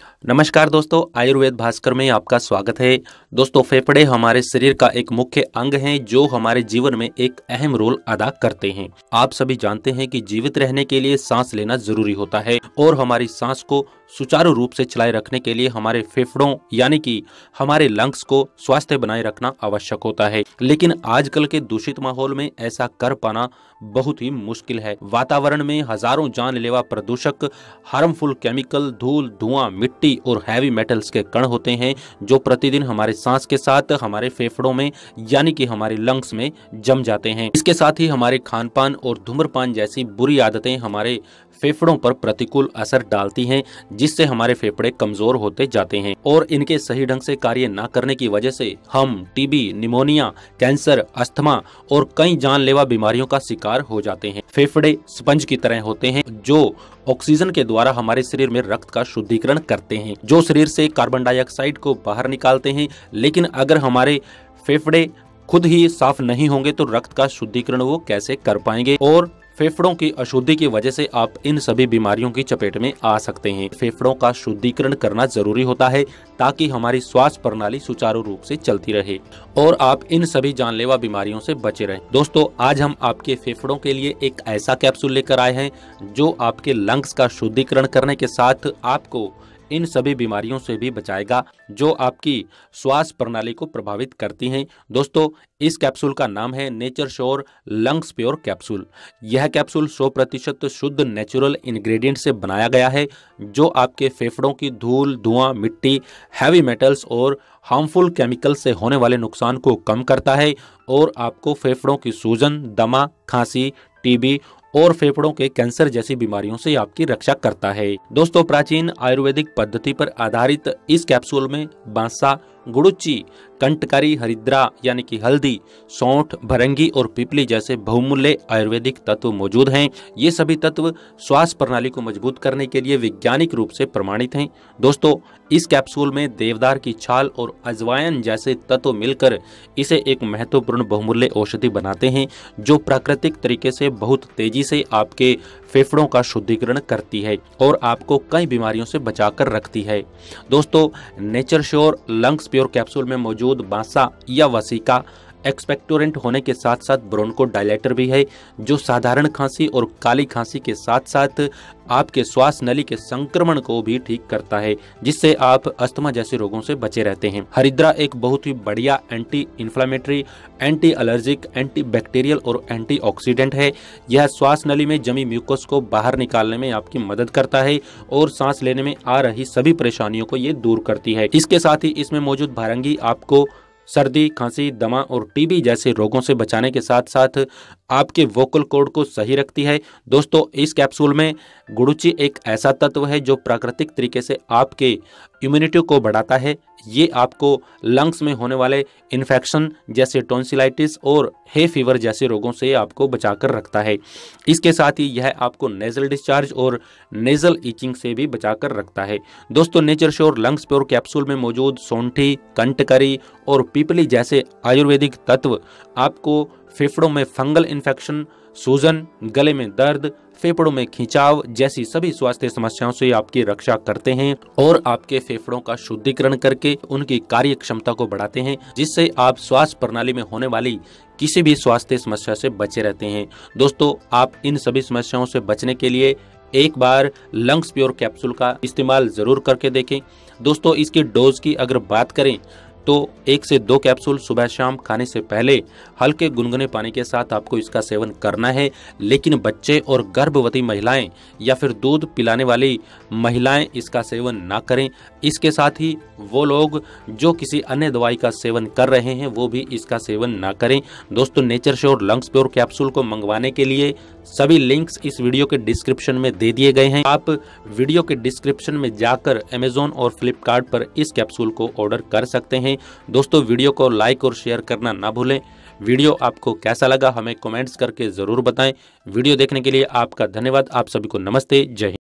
नमस्कार दोस्तों, आयुर्वेद भास्कर में आपका स्वागत है। दोस्तों, फेफड़े हमारे शरीर का एक मुख्य अंग हैं जो हमारे जीवन में एक अहम रोल अदा करते हैं। आप सभी जानते हैं कि जीवित रहने के लिए सांस लेना जरूरी होता है और हमारी सांस को सुचारू रूप से चलाए रखने के लिए हमारे फेफड़ों यानी कि हमारे लंग्स को स्वस्थ बनाए रखना आवश्यक होता है। लेकिन आजकल के दूषित माहौल में ऐसा कर पाना बहुत ही मुश्किल है। वातावरण में हजारों जानलेवा प्रदूषक, हार्मफुल केमिकल, धूल, धुआं, मिट्टी और हैवी मेटल्स के कण होते हैं जो प्रतिदिन हमारे सांस के साथ हमारे फेफड़ों में यानी कि हमारे लंग्स में जम जाते हैं। इसके साथ ही हमारे खान पान और धूम्रपान जैसी बुरी आदतें हमारे फेफड़ों पर प्रतिकूल असर डालती हैं, जिससे हमारे फेफड़े कमजोर होते जाते हैं और इनके सही ढंग से कार्य न करने की वजह से हम टीबी, निमोनिया, कैंसर, अस्थमा और कई जानलेवा बीमारियों का शिकार हो जाते हैं। फेफड़े स्पंज की तरह होते हैं जो ऑक्सीजन के द्वारा हमारे शरीर में रक्त का शुद्धिकरण करते हैं, जो शरीर से कार्बन डाइऑक्साइड को बाहर निकालते हैं। लेकिन अगर हमारे फेफड़े खुद ही साफ नहीं होंगे तो रक्त का शुद्धिकरण वो कैसे कर पाएंगे और फेफड़ों की अशुद्धि की वजह से आप इन सभी बीमारियों की चपेट में आ सकते हैं। फेफड़ों का शुद्धिकरण करना जरूरी होता है ताकि हमारी श्वास प्रणाली सुचारू रूप से चलती रहे और आप इन सभी जानलेवा बीमारियों से बचे रहें। दोस्तों, आज हम आपके फेफड़ों के लिए एक ऐसा कैप्सूल लेकर आए हैं जो आपके लंग्स का शुद्धिकरण करने के साथ आपको इन सभी बीमारियों से भी बचाएगा जो आपकी श्वास प्रणाली को प्रभावित करती हैं। दोस्तों, इस कैप्सूल का नाम है nature sure lungs pure capsule. यह कैप्सूल 100% शुद्ध नेचुरल इंग्रेडिएंट से बनाया गया है जो आपके फेफड़ों की धूल, धुआं, मिट्टी, हैवी मेटल्स और हार्मफुल केमिकल से होने वाले नुकसान को कम करता है और आपको फेफड़ों की सूजन, दमा, खांसी, टीबी और फेफड़ों के कैंसर जैसी बीमारियों से आपकी रक्षा करता है। दोस्तों, प्राचीन आयुर्वेदिक पद्धति पर आधारित इस कैप्सूल में बांसा, गुड़ुचि, कंटकारी, हरिद्रा यानी कि हल्दी, सौंठ, भरंगी और पिपली जैसे बहुमूल्य आयुर्वेदिक तत्व मौजूद हैं। ये सभी तत्व श्वास प्रणाली को मजबूत करने के लिए वैज्ञानिक रूप से प्रमाणित हैं। दोस्तों, इस कैप्सूल में देवदार की छाल और अजवायन जैसे तत्व मिलकर इसे एक महत्वपूर्ण बहुमूल्य औषधि बनाते हैं जो प्राकृतिक तरीके से बहुत तेजी से आपके फेफड़ों का शुद्धिकरण करती है और आपको कई बीमारियों से बचाकर रखती है। दोस्तों, nature sure lungs pure capsule में मौजूद बांसा या वसीका एक्सपेक्टोरेंट होने के साथ साथ ब्रोंको डायलेटर भी है जो साधारण खांसी और काली खांसी के साथ साथ आपके श्वास नली के संक्रमण को भी ठीक करता है, जिससे आप अस्थमा जैसे रोगों से बचे रहते हैं। हरिद्रा एक बहुत ही बढ़िया anti inflammatory, anti allergic, anti bacterial और एंटीऑक्सीडेंट है। यह श्वास नली में जमी म्यूकस को बाहर निकालने में आपकी मदद करता है और सांस लेने में आ रही सभी परेशानियों को ये दूर करती है। इसके साथ ही इसमें मौजूद भारंगी आपको सर्दी, खांसी, दमा और टीबी जैसे रोगों से बचाने के साथ साथ आपके वोकल कॉर्ड को सही रखती है। दोस्तों, इस कैप्सूल में गुड़ुचि एक ऐसा तत्व है जो प्राकृतिक तरीके से आपके इम्यूनिटी को बढ़ाता है। ये आपको लंग्स में होने वाले इन्फेक्शन जैसे टॉन्सिलाइटिस और हे फीवर जैसे रोगों से आपको बचाकर रखता है। इसके साथ ही यह आपको नेजल डिस्चार्ज और नेजल ईचिंग से भी बचाकर रखता है। दोस्तों, nature sure lungs pure capsule में मौजूद सौंठी, कंटकरी और पीपली जैसे आयुर्वेदिक तत्व आपको फेफड़ों में फंगल इन्फेक्शन, सूजन, गले में दर्द, फेफड़ों में खिंचाव जैसी सभी स्वास्थ्य समस्याओं से आपकी रक्षा करते हैं और आपके फेफड़ों का शुद्धिकरण करके उनकी कार्य क्षमता को बढ़ाते हैं, जिससे आप श्वास प्रणाली में होने वाली किसी भी स्वास्थ्य समस्या से बचे रहते हैं। दोस्तों, आप इन सभी समस्याओं से बचने के लिए एक बार लंग्स प्योर कैप्सूल का इस्तेमाल जरूर करके देखें। दोस्तों, इसकी डोज की अगर बात करें तो 1 से 2 कैप्सूल सुबह शाम खाने से पहले हल्के गुनगुने पानी के साथ आपको इसका सेवन करना है। लेकिन बच्चे और गर्भवती महिलाएं या फिर दूध पिलाने वाली महिलाएं इसका सेवन ना करें। इसके साथ ही वो लोग जो किसी अन्य दवाई का सेवन कर रहे हैं वो भी इसका सेवन ना करें। दोस्तों, nature sure lungs pure capsule को मंगवाने के लिए सभी लिंक्स इस वीडियो के डिस्क्रिप्शन में दे दिए गए हैं। आप वीडियो के डिस्क्रिप्शन में जाकर अमेज़न और फ्लिपकार्ट पर इस कैप्सूल को ऑर्डर कर सकते हैं। दोस्तों, वीडियो को लाइक और शेयर करना ना भूलें। वीडियो आपको कैसा लगा हमें कमेंट्स करके जरूर बताएं। वीडियो देखने के लिए आपका धन्यवाद। आप सभी को नमस्ते, जय हिंद।